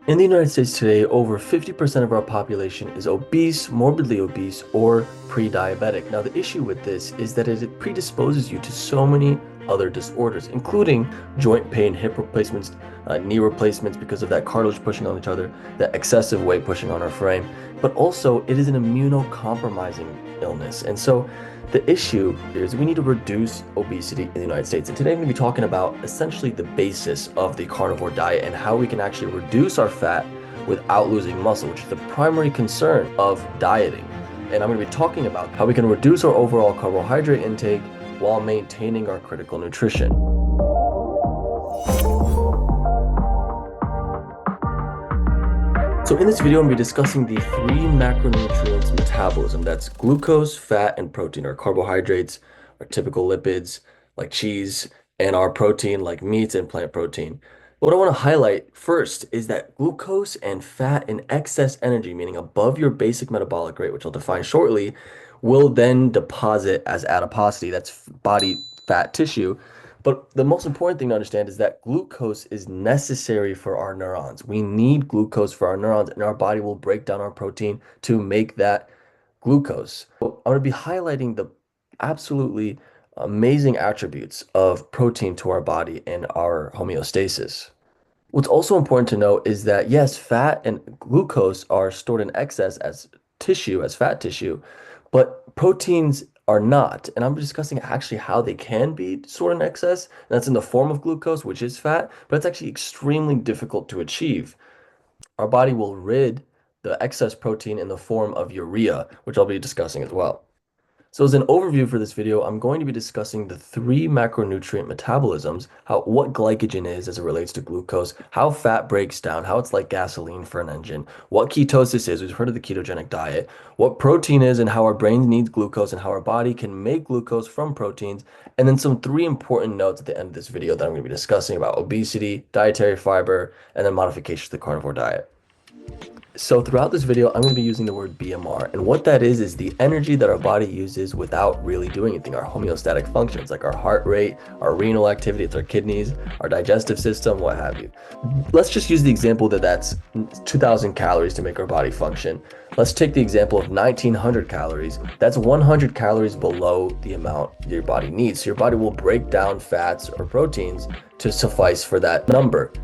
In the United States today, over 50% of our population is obese, morbidly obese, or pre-diabetic. Now, the issue with this is that it predisposes you to so many other disorders, including joint pain, hip replacements, knee replacements because of that cartilage pushing on each other, that excessive weight pushing on our frame. But also, it is an immunocompromising illness. And so, the issue is we need to reduce obesity in the United States. And today I'm going to be talking about essentially the basis of the carnivore diet and how we can actually reduce our fat without losing muscle, which is the primary concern of dieting. And I'm going to be talking about how we can reduce our overall carbohydrate intake while maintaining our critical nutrition. So in this video, I'm going to be discussing the three macronutrients metabolism. That's glucose, fat, and protein. Our carbohydrates, our typical lipids like cheese, and our protein like meats and plant protein. What I want to highlight first is that glucose and fat in excess energy, meaning above your basic metabolic rate, which I'll define shortly, will then deposit as adiposity. That's body fat tissue. But the most important thing to understand is that glucose is necessary for our neurons. We need glucose for our neurons, and our body will break down our protein to make that glucose. So I'm going to be highlighting the absolutely amazing attributes of protein to our body and our homeostasis. What's also important to note is that yes, fat and glucose are stored in excess as tissue, as fat tissue, but proteins are not. And I'm discussing actually how they can be stored in excess. And that's in the form of glucose, which is fat, but it's actually extremely difficult to achieve. Our body will rid the excess protein in the form of urea, which I'll be discussing as well. So as an overview for this video, I'm going to be discussing the three macronutrient metabolisms, what glycogen is as it relates to glucose, how fat breaks down, how it's like gasoline for an engine, what ketosis is, we've heard of the ketogenic diet, what protein is and how our brain needs glucose and how our body can make glucose from proteins, and then some three important notes at the end of this video that I'm going to be discussing about obesity, dietary fiber, and then modifications to the carnivore diet. So throughout this video, I'm going to be using the word BMR, and what that is the energy that our body uses without really doing anything, our homeostatic functions, like our heart rate, our renal activity, it's our kidneys, our digestive system, what have you. Let's just use the example that that's 2,000 calories to make our body function. Let's take the example of 1,900 calories. That's 100 calories below the amount your body needs. So your body will break down fats or proteins to suffice for that number.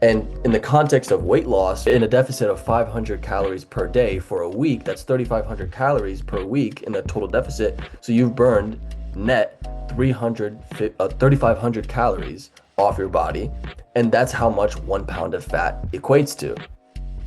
And in the context of weight loss, in a deficit of 500 calories per day for a week, that's 3,500 calories per week in the total deficit. So you've burned net 3,500 calories off your body. And that's how much 1 pound of fat equates to.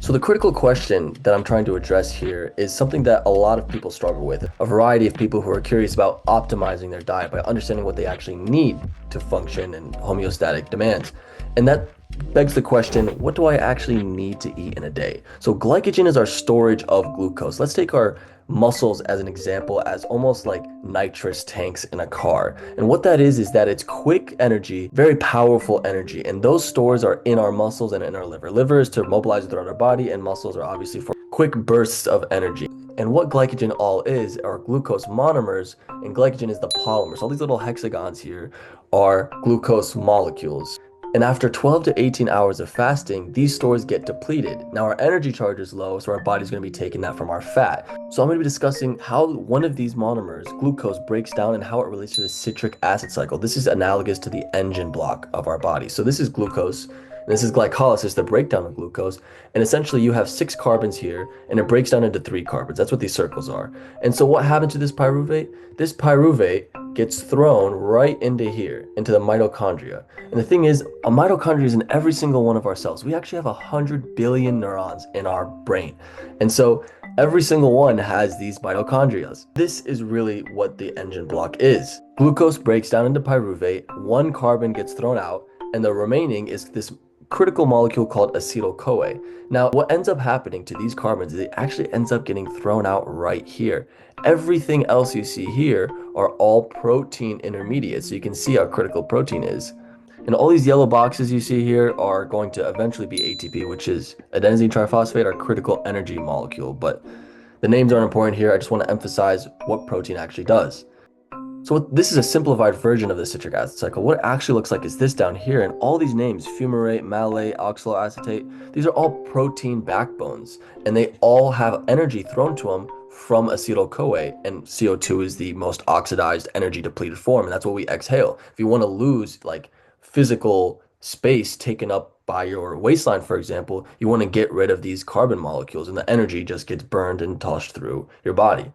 So the critical question that I'm trying to address here is something that a lot of people struggle with. A variety of people who are curious about optimizing their diet by understanding what they actually need to function and homeostatic demands. And that begs the question, what do I actually need to eat in a day? So glycogen is our storage of glucose. Let's take our muscles as an example, as almost like nitrous tanks in a car. And what that is that it's quick energy, very powerful energy. And those stores are in our muscles and in our liver. Liver is to mobilize throughout our body, and muscles are obviously for quick bursts of energy. And what glycogen all is are glucose monomers, and glycogen is the polymer. So all these little hexagons here are glucose molecules. And after 12 to 18 hours of fasting, these stores get depleted. Now our energy charge is low, so our body's going to be taking that from our fat. So I'm going to be discussing how one of these monomers, glucose, breaks down and how it relates to the citric acid cycle. This is analogous to the engine block of our body. So this is glucose. This is glycolysis, the breakdown of glucose. And essentially you have 6 carbons here and it breaks down into 3 carbons. That's what these circles are. And so what happens to this pyruvate? This pyruvate gets thrown right into here, into the mitochondria. And the thing is, a mitochondria is in every single one of our cells. We actually have 100 billion neurons in our brain. And so every single one has these mitochondria. This is really what the engine block is. Glucose breaks down into pyruvate, 1 carbon gets thrown out, and the remaining is this critical molecule called acetyl-CoA. Now, what ends up happening to these carbons is it actually ends up getting thrown out right here. Everything else you see here are all protein intermediates, so you can see how critical protein is. And all these yellow boxes you see here are going to eventually be ATP, which is adenosine triphosphate, our critical energy molecule. But the names aren't important here. I just want to emphasize what protein actually does. This is a simplified version of the citric acid cycle. What it actually looks like is this down here, and all these names, fumarate, malate, oxaloacetate, these are all protein backbones, and they all have energy thrown to them from acetyl-CoA, and CO2 is the most oxidized, energy depleted form, and that's what we exhale. If you want to lose like physical space taken up by your waistline, for example, you want to get rid of these carbon molecules, and the energy just gets burned and tossed through your body.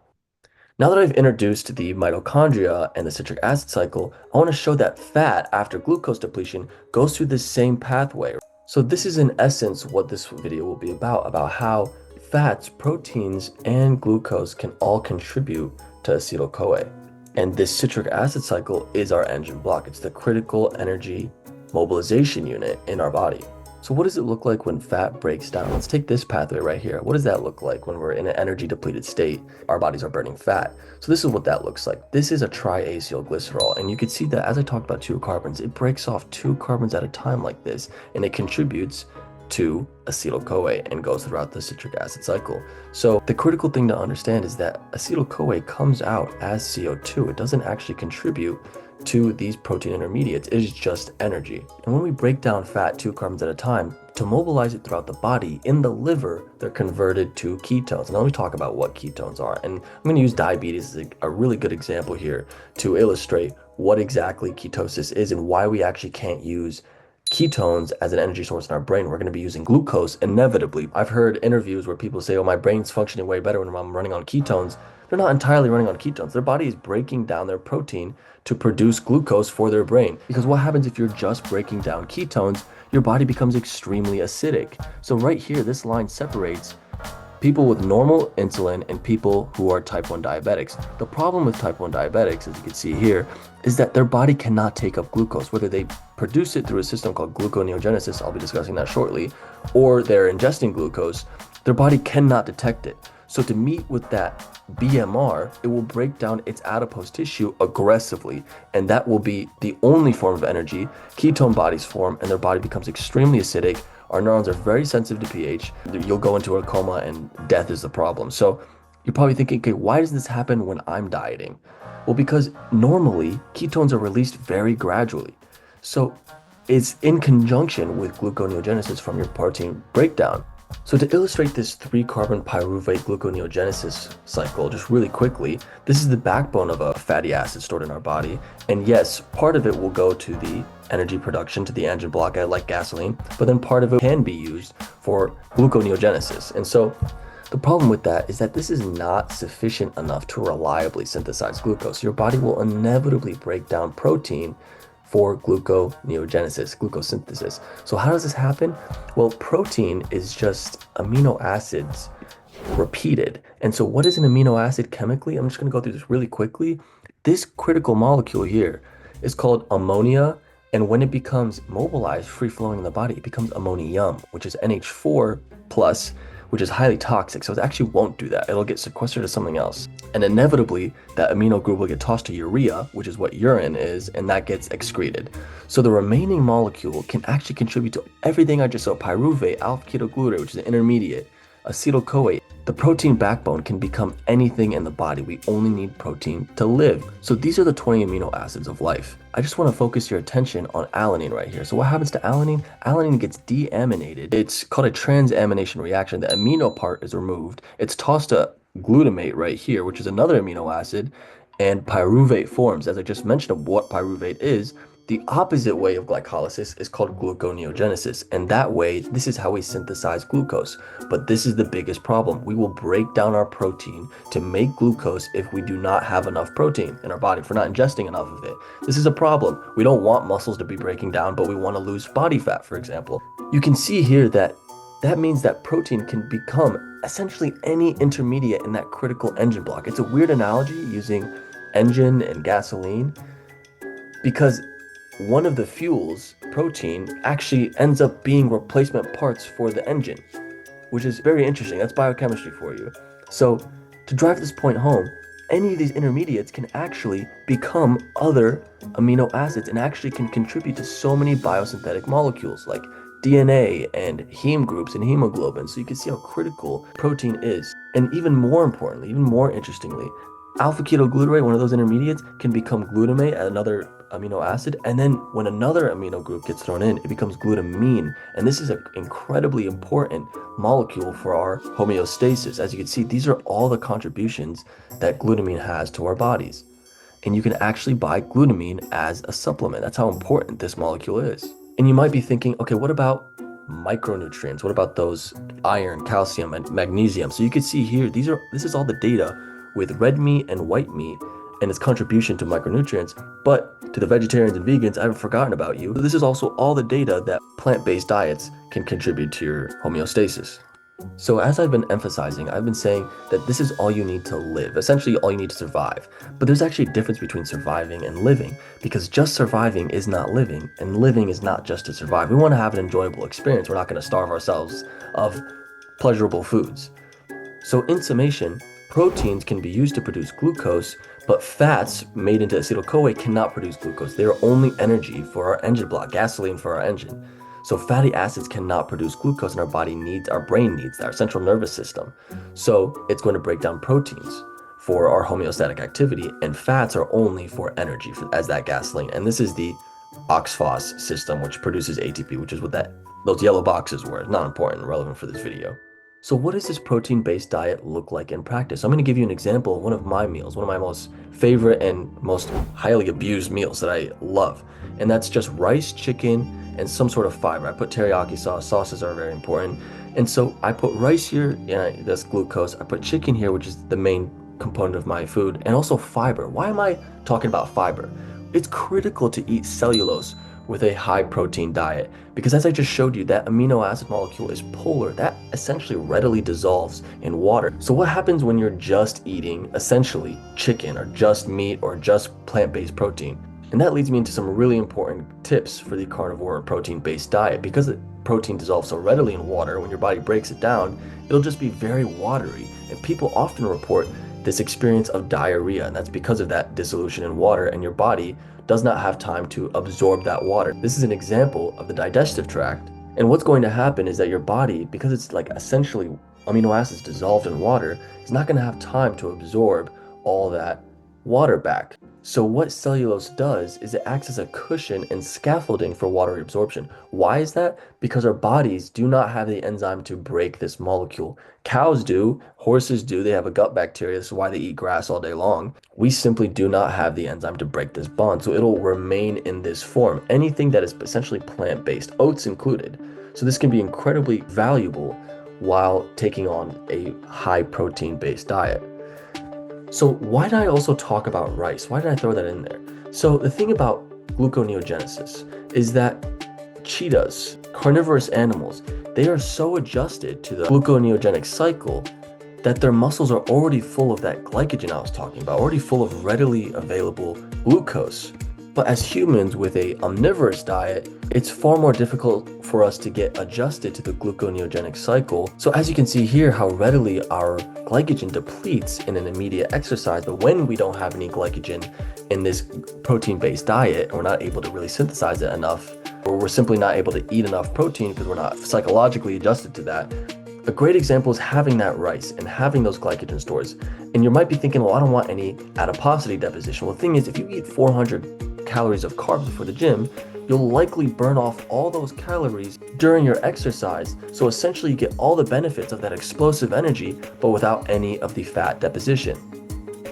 Now that I've introduced the mitochondria and the citric acid cycle, I want to show that fat after glucose depletion goes through the same pathway. So this is in essence what this video will be about how fats, proteins, and glucose can all contribute to acetyl-CoA. And this citric acid cycle is our engine block. It's the critical energy mobilization unit in our body. So what does it look like when fat breaks down? Let's take this pathway right here. What does that look like when we're in an energy depleted state? Our bodies are burning fat. So this is what that looks like. This is a triacylglycerol. And you can see that as I talked about two carbons, it breaks off two carbons at a time like this, and it contributes to acetyl-CoA and goes throughout the citric acid cycle. So the critical thing to understand is that acetyl-CoA comes out as CO2. It doesn't actually contribute to these protein intermediates. It is just energy. And when we break down fat two carbons at a time, to mobilize it throughout the body, in the liver, they're converted to ketones. And let me talk about what ketones are. And I'm going to use diabetes as a really good example here to illustrate what exactly ketosis is and why we actually can't use ketones as an energy source in our brain. We're going to be using glucose inevitably. I've heard interviews where people say, oh, my brain's functioning way better when I'm running on ketones. They're not entirely running on ketones. Their body is breaking down their protein to produce glucose for their brain. Because what happens if you're just breaking down ketones? Your body becomes extremely acidic. So right here, this line separates people with normal insulin and people who are type 1 diabetics. The problem with type 1 diabetics, as you can see here, is that their body cannot take up glucose, whether they produce it through a system called gluconeogenesis, I'll be discussing that shortly, or they're ingesting glucose, their body cannot detect it. So to meet with that BMR, it will break down its adipose tissue aggressively, and that will be the only form of energy ketone bodies form, and their body becomes extremely acidic. Our neurons are very sensitive to pH. You'll go into a coma and death is the problem. So you're probably thinking, okay, why does this happen when I'm dieting? Well, because normally ketones are released very gradually. So it's in conjunction with gluconeogenesis from your protein breakdown. So to illustrate this 3-carbon pyruvate gluconeogenesis cycle, just really quickly, this is the backbone of a fatty acid stored in our body. And yes, part of it will go to the energy production, to the engine block, like gasoline, but then part of it can be used for gluconeogenesis. And so the problem with that is that this is not sufficient enough to reliably synthesize glucose. Your body will inevitably break down protein for gluconeogenesis, glucosynthesis. So how does this happen? Well, protein is just amino acids repeated. And so what is an amino acid chemically? I'm just going to go through this really quickly. This critical molecule here is called ammonia. And when it becomes mobilized, free-flowing in the body, it becomes ammonium, which is NH4+, which is highly toxic. So it actually won't do that. It'll get sequestered to something else. And inevitably, that amino group will get tossed to urea, which is what urine is, and that gets excreted. So the remaining molecule can actually contribute to everything I just saw: pyruvate, alpha-ketoglutarate, which is an intermediate, acetyl-CoA. The protein backbone can become anything in the body. We only need protein to live. So these are the 20 amino acids of life. I just want to focus your attention on alanine right here. So what happens to alanine? Alanine gets deaminated. It's called a transamination reaction. The amino part is removed. It's tossed to glutamate right here, which is another amino acid, and pyruvate forms. As I just mentioned what pyruvate is, the opposite way of glycolysis is called gluconeogenesis, and that way, this is how we synthesize glucose. But this is the biggest problem. We will break down our protein to make glucose if we do not have enough protein in our body, if we're not ingesting enough of it. This is a problem. We don't want muscles to be breaking down, but we want to lose body fat, for example. You can see here that means that protein can become essentially any intermediate in that critical engine block. It's a weird analogy using engine and gasoline, because one of the fuels, protein, actually ends up being replacement parts for the engine, which is very interesting. That's biochemistry for you. So to drive this point home, any of these intermediates can actually become other amino acids and actually can contribute to so many biosynthetic molecules like DNA and heme groups and hemoglobin. So you can see how critical protein is. And even more importantly, even more interestingly, Alpha-ketoglutarate, one of those intermediates, can become glutamate, another amino acid, and then when another amino group gets thrown in, it becomes glutamine. And this is an incredibly important molecule for our homeostasis. As you can see, these are all the contributions that glutamine has to our bodies. And you can actually buy glutamine as a supplement. That's how important this molecule is. And you might be thinking, okay, what about micronutrients? What about those iron, calcium, and magnesium? So you can see here, this is all the data with red meat and white meat and its contribution to micronutrients. But to the vegetarians and vegans, I haven't forgotten about you. This is also all the data that plant-based diets can contribute to your homeostasis. So as I've been emphasizing, I've been saying that this is all you need to live, essentially all you need to survive. But there's actually a difference between surviving and living, because just surviving is not living, and living is not just to survive. We want to have an enjoyable experience. We're not going to starve ourselves of pleasurable foods. So in summation, proteins can be used to produce glucose, but fats made into acetyl-CoA cannot produce glucose. They are only energy for our engine block, gasoline for our engine. So fatty acids cannot produce glucose, and our brain needs that, our central nervous system. So it's going to break down proteins for our homeostatic activity, and fats are only for energy as that gasoline. And this is the OXPHOS system, which produces ATP, which is what those yellow boxes were. Not important, relevant for this video. So what does this protein-based diet look like in practice? I'm going to give you an example of one of my meals, one of my most favorite and most highly abused meals that I love. And that's just rice, chicken, and some sort of fiber. I put teriyaki sauce. Sauces are very important. And so I put rice here, and that's glucose. I put chicken here, which is the main component of my food, and also fiber. Why am I talking about fiber? It's critical to eat cellulose with a high protein diet, because as I just showed you, that amino acid molecule is polar. That essentially readily dissolves in water. So what happens when you're just eating essentially chicken or just meat or just plant-based protein? And that leads me into some really important tips for the carnivore or protein-based diet. Because the protein dissolves so readily in water, when your body breaks it down, it'll just be very watery. And people often report this experience of diarrhea, and that's because of that dissolution in water, and your body does not have time to absorb that water. This is an example of the digestive tract. And what's going to happen is that your body, because it's like essentially amino acids dissolved in water, is not going to have time to absorb all that water back. So what cellulose does is it acts as a cushion and scaffolding for water absorption. Why is that? Because our bodies do not have the enzyme to break this molecule. Cows do, horses do, they have a gut bacteria, this is why they eat grass all day long. We simply do not have the enzyme to break this bond, so it'll remain in this form. Anything that is essentially plant-based, oats included. So this can be incredibly valuable while taking on a high protein-based diet. So why did I also talk about rice? Why did I throw that in there? So the thing about gluconeogenesis is that cheetahs, carnivorous animals, they are so adjusted to the gluconeogenic cycle that their muscles are already full of that glycogen I was talking about, already full of readily available glucose. But as humans with a omnivorous diet, it's far more difficult for us to get adjusted to the gluconeogenic cycle. So as you can see here, how readily our glycogen depletes in an immediate exercise. But when we don't have any glycogen in this protein-based diet, we're not able to really synthesize it enough, or we're simply not able to eat enough protein because we're not psychologically adjusted to that. A great example is having that rice and having those glycogen stores. And you might be thinking, well, I don't want any adiposity deposition. Well, the thing is, if you eat 400 calories of carbs before the gym, you'll likely burn off all those calories during your exercise. So essentially you get all the benefits of that explosive energy, but without any of the fat deposition.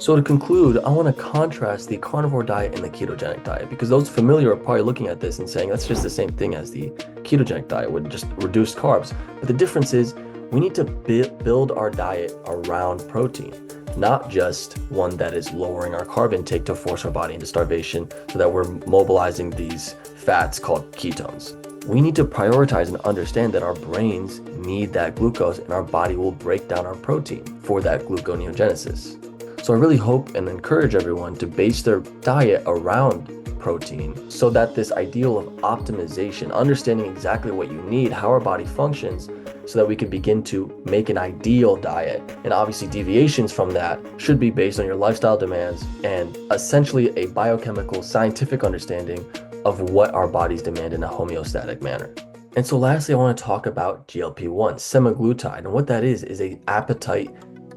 So to conclude, I want to contrast the carnivore diet and the ketogenic diet, because those familiar are probably looking at this and saying that's just the same thing as the ketogenic diet with just reduced carbs. But the difference is we need to build our diet around protein, not just one that is lowering our carb intake to force our body into starvation so that we're mobilizing these fats called ketones. We need to prioritize and understand that our brains need that glucose and our body will break down our protein for that gluconeogenesis. So I really hope and encourage everyone to base their diet around protein so that this ideal of optimization, understanding exactly what you need, how our body functions, so that we can begin to make an ideal diet. And obviously deviations from that should be based on your lifestyle demands and essentially a biochemical scientific understanding of what our bodies demand in a homeostatic manner. And so lastly, I want to talk about GLP-1, semaglutide. And what that is a appetite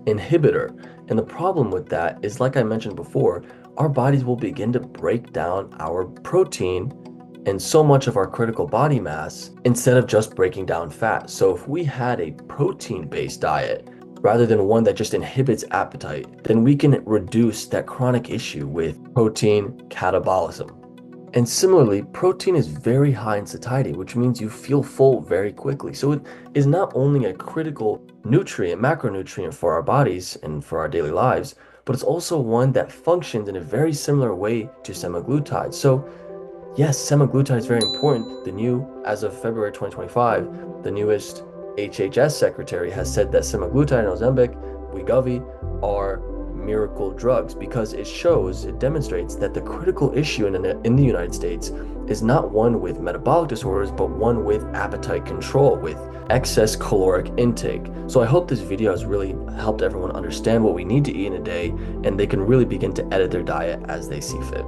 inhibitor. And the problem with that is, like I mentioned before, our bodies will begin to break down our protein and so much of our critical body mass instead of just breaking down fat. So if we had a protein-based diet rather than one that just inhibits appetite, then we can reduce that chronic issue with protein catabolism. And similarly, protein is very high in satiety, which means you feel full very quickly. So it is not only a critical nutrient, macronutrient for our bodies and for our daily lives, but it's also one that functions in a very similar way to semaglutide. So yes, semaglutide is very important. As of February 2025, the newest HHS secretary has said that semaglutide and Ozempic, Wegovy are miracle drugs because it demonstrates that the critical issue in the United States is not one with metabolic disorders, but one with appetite control, with excess caloric intake. So I hope this video has really helped everyone understand what we need to eat in a day, and they can really begin to edit their diet as they see fit.